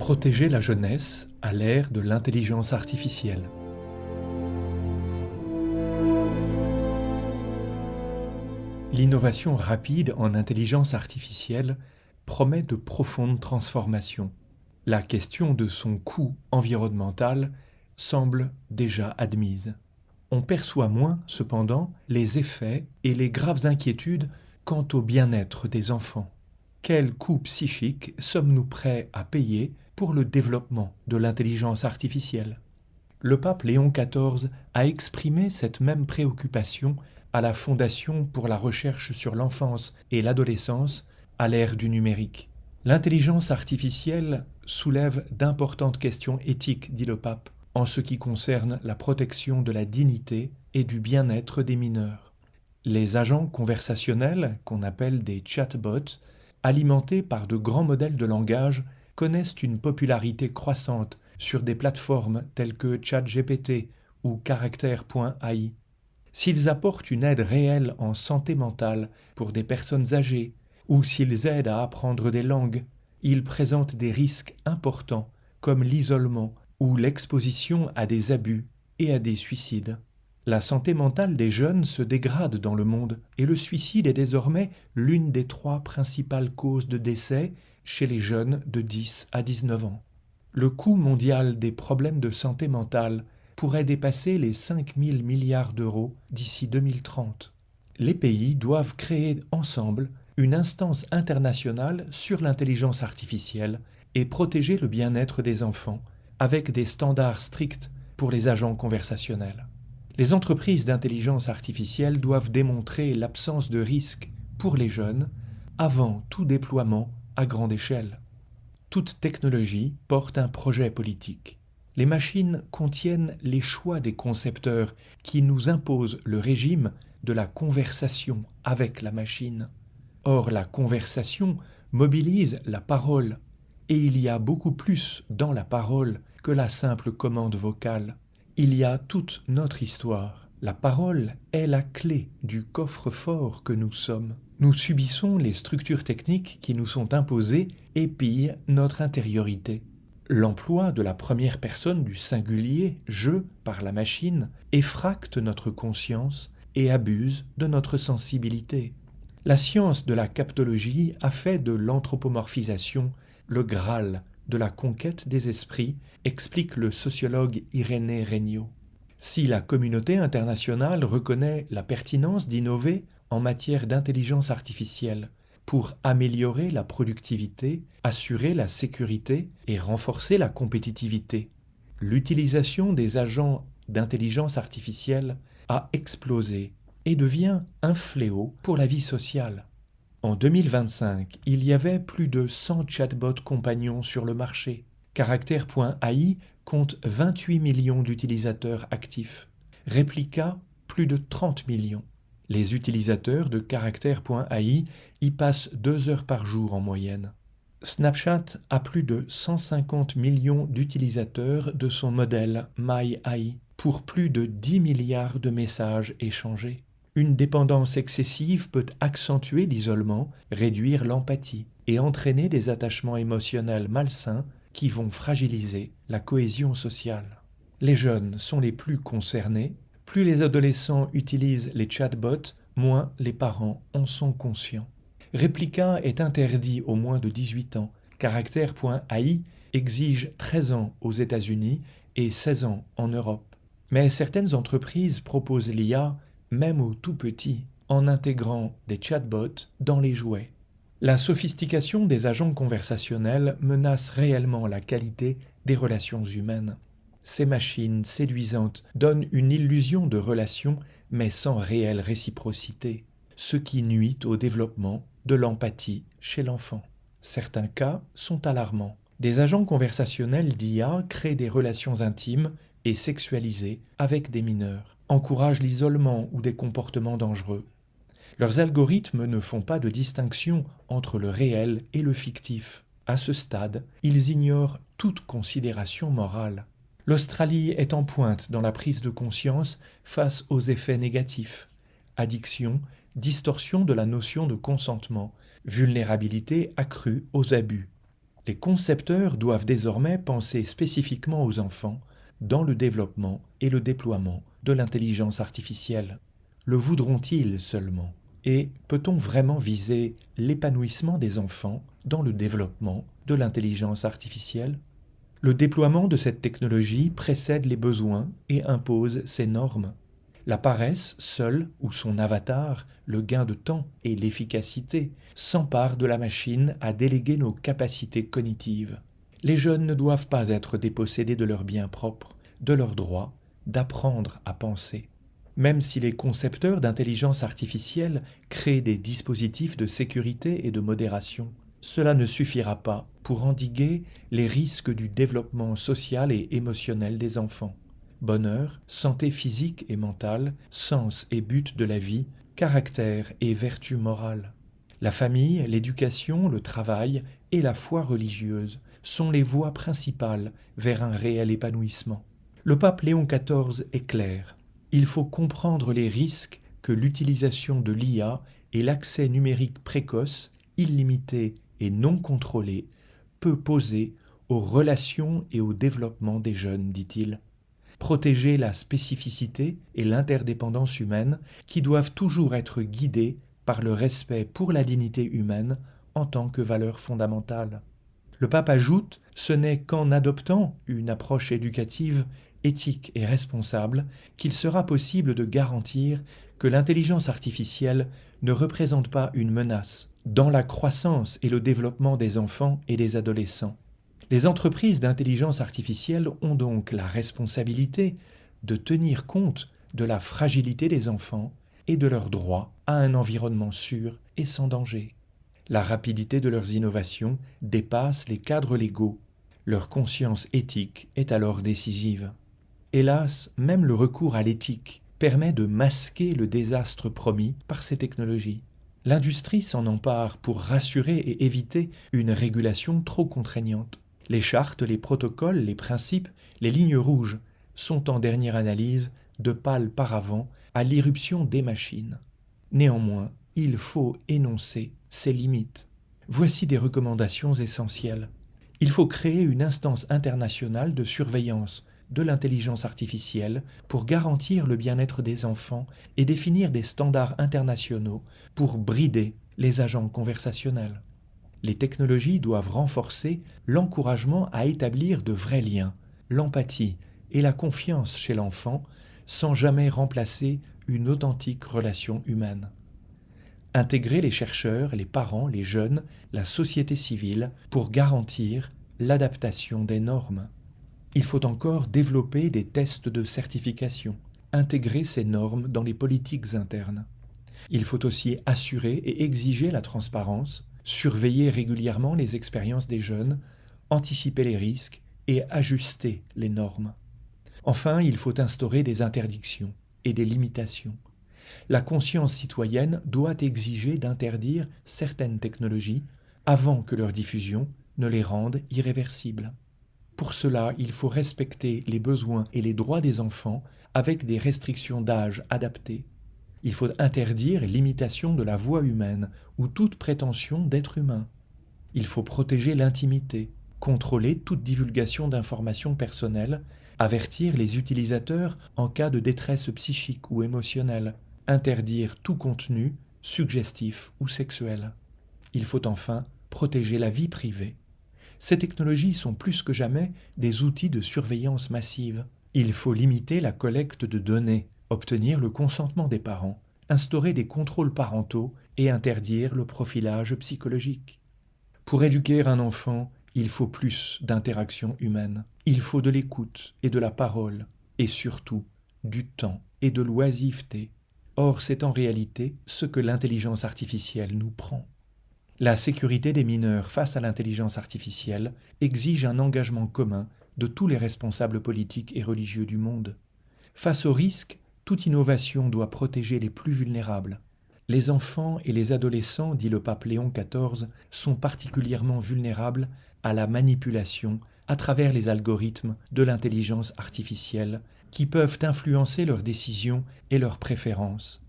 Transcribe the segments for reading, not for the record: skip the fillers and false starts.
Protéger la jeunesse à l'ère de l'intelligence artificielle. L'innovation rapide en intelligence artificielle promet de profondes transformations. La question de son coût environnemental semble déjà admise. On perçoit moins, cependant, les effets et les graves inquiétudes quant au bien-être des enfants. Quel coût psychique sommes-nous prêts à payer pour le développement de l'intelligence artificielle? Le pape Léon XIV a exprimé cette même préoccupation à la Fondation pour la recherche sur l'enfance et l'adolescence à l'ère du numérique. L'intelligence artificielle soulève d'importantes questions éthiques, dit le pape, en ce qui concerne la protection de la dignité et du bien-être des mineurs. Les agents conversationnels, qu'on appelle des chatbots, alimentés par de grands modèles de langage, connaissent une popularité croissante sur des plateformes telles que ChatGPT ou Character.ai. S'ils apportent une aide réelle en santé mentale pour des personnes âgées, ou s'ils aident à apprendre des langues, ils présentent des risques importants comme l'isolement ou l'exposition à des abus et à des suicides. La santé mentale des jeunes se dégrade dans le monde et le suicide est désormais l'une des 3 principales causes de décès chez les jeunes de 10 à 19 ans. Le coût mondial des problèmes de santé mentale pourrait dépasser les 5 000 milliards d'euros d'ici 2030. Les pays doivent créer ensemble une instance internationale sur l'intelligence artificielle et protéger le bien-être des enfants avec des standards stricts pour les agents conversationnels. Les entreprises d'intelligence artificielle doivent démontrer l'absence de risque pour les jeunes avant tout déploiement à grande échelle. Toute technologie porte un projet politique. Les machines contiennent les choix des concepteurs qui nous imposent le régime de la conversation avec la machine. Or, la conversation mobilise la parole, et il y a beaucoup plus dans la parole que la simple commande vocale. Il y a toute notre histoire. La parole est la clé du coffre-fort que nous sommes. Nous subissons les structures techniques qui nous sont imposées et pillent notre intériorité. L'emploi de la première personne du singulier « je » par la machine effracte notre conscience et abuse de notre sensibilité. La science de la captologie a fait de l'anthropomorphisation le Graal de la conquête des esprits, explique le sociologue Irénée Regnault. Si la communauté internationale reconnaît la pertinence d'innover en matière d'intelligence artificielle pour améliorer la productivité, assurer la sécurité et renforcer la compétitivité, l'utilisation des agents d'intelligence artificielle a explosé et devient un fléau pour la vie sociale. En 2025, il y avait plus de 100 chatbots compagnons sur le marché. Character.ai compte 28 millions d'utilisateurs actifs. Replica, plus de 30 millions. Les utilisateurs de Character.ai y passent 2 heures par jour en moyenne. Snapchat a plus de 150 millions d'utilisateurs de son modèle MyAI pour plus de 10 milliards de messages échangés. Une dépendance excessive peut accentuer l'isolement, réduire l'empathie et entraîner des attachements émotionnels malsains qui vont fragiliser la cohésion sociale. Les jeunes sont les plus concernés. Plus les adolescents utilisent les chatbots, moins les parents en sont conscients. Replica est interdit aux moins de 18 ans. Character.ai exige 13 ans aux États-Unis et 16 ans en Europe. Mais certaines entreprises proposent l'IA même aux tout petits, en intégrant des chatbots dans les jouets. La sophistication des agents conversationnels menace réellement la qualité des relations humaines. Ces machines séduisantes donnent une illusion de relation, mais sans réelle réciprocité, ce qui nuit au développement de l'empathie chez l'enfant. Certains cas sont alarmants. Des agents conversationnels d'IA créent des relations intimes et sexualisées avec des mineurs, encouragent l'isolement ou des comportements dangereux. Leurs algorithmes ne font pas de distinction entre le réel et le fictif. À ce stade, ils ignorent toute considération morale. L'Australie est en pointe dans la prise de conscience face aux effets négatifs. Addiction, distorsion de la notion de consentement, vulnérabilité accrue aux abus. Les concepteurs doivent désormais penser spécifiquement aux enfants dans le développement et le déploiement de l'intelligence artificielle. Le voudront-ils seulement? Et peut-on vraiment viser l'épanouissement des enfants dans le développement de l'intelligence artificielle? Le déploiement de cette technologie précède les besoins et impose ses normes. La paresse seule ou son avatar, le gain de temps et l'efficacité, s'emparent de la machine à déléguer nos capacités cognitives. Les jeunes ne doivent pas être dépossédés de leurs biens propres, de leur droit d'apprendre à penser. Même si les concepteurs d'intelligence artificielle créent des dispositifs de sécurité et de modération, cela ne suffira pas pour endiguer les risques du développement social et émotionnel des enfants. Bonheur, santé physique et mentale, sens et but de la vie, caractère et vertu morale. La famille, l'éducation, le travail et la foi religieuse sont les voies principales vers un réel épanouissement. Le pape Léon XIV est clair. Il faut comprendre les risques que l'utilisation de l'IA et l'accès numérique précoce, illimité et non contrôlé peut poser aux relations et au développement des jeunes, dit-il. Protéger la spécificité et l'interdépendance humaine qui doivent toujours être guidées par le respect pour la dignité humaine en tant que valeur fondamentale. Le pape ajoute, ce n'est qu'en adoptant une approche éducative, éthique et responsable qu'il sera possible de garantir que l'intelligence artificielle ne représente pas une menace dans la croissance et le développement des enfants et des adolescents. Les entreprises d'intelligence artificielle ont donc la responsabilité de tenir compte de la fragilité des enfants et de leur droit à un environnement sûr et sans danger. La rapidité de leurs innovations dépasse les cadres légaux. Leur conscience éthique est alors décisive. Hélas, même le recours à l'éthique permet de masquer le désastre promis par ces technologies. L'industrie s'en empare pour rassurer et éviter une régulation trop contraignante. Les chartes, les protocoles, les principes, les lignes rouges sont en dernière analyse de pâles paravents à l'irruption des machines. Néanmoins, il faut énoncer ses limites. Voici des recommandations essentielles. Il faut créer une instance internationale de surveillance de l'intelligence artificielle pour garantir le bien-être des enfants et définir des standards internationaux pour brider les agents conversationnels. Les technologies doivent renforcer l'encouragement à établir de vrais liens, l'empathie et la confiance chez l'enfant sans jamais remplacer une authentique relation humaine. Intégrer les chercheurs, les parents, les jeunes, la société civile pour garantir l'adaptation des normes. Il faut encore développer des tests de certification, intégrer ces normes dans les politiques internes. Il faut aussi assurer et exiger la transparence, surveiller régulièrement les expériences des jeunes, anticiper les risques et ajuster les normes. Enfin, il faut instaurer des interdictions et des limitations. La conscience citoyenne doit exiger d'interdire certaines technologies avant que leur diffusion ne les rende irréversibles. Pour cela, il faut respecter les besoins et les droits des enfants avec des restrictions d'âge adaptées. Il faut interdire l'imitation de la voix humaine ou toute prétention d'être humain. Il faut protéger l'intimité, contrôler toute divulgation d'informations personnelles, avertir les utilisateurs en cas de détresse psychique ou émotionnelle, interdire tout contenu suggestif ou sexuel. Il faut enfin protéger la vie privée. Ces technologies sont plus que jamais des outils de surveillance massive. Il faut limiter la collecte de données, obtenir le consentement des parents, instaurer des contrôles parentaux et interdire le profilage psychologique. Pour éduquer un enfant, il faut plus d'interaction humaine. Il faut de l'écoute et de la parole, et surtout du temps et de l'oisiveté. Or, c'est en réalité ce que l'intelligence artificielle nous prend. La sécurité des mineurs face à l'intelligence artificielle exige un engagement commun de tous les responsables politiques et religieux du monde. Face au risque, toute innovation doit protéger les plus vulnérables. Les enfants et les adolescents, dit le pape Léon XIV, sont particulièrement vulnérables à la manipulation à travers les algorithmes de l'intelligence artificielle qui peuvent influencer leurs décisions et leurs préférences.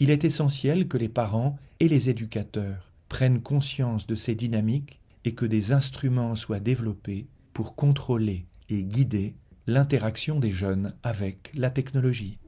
Il est essentiel que les parents et les éducateurs prennent conscience de ces dynamiques et que des instruments soient développés pour contrôler et guider l'interaction des jeunes avec la technologie.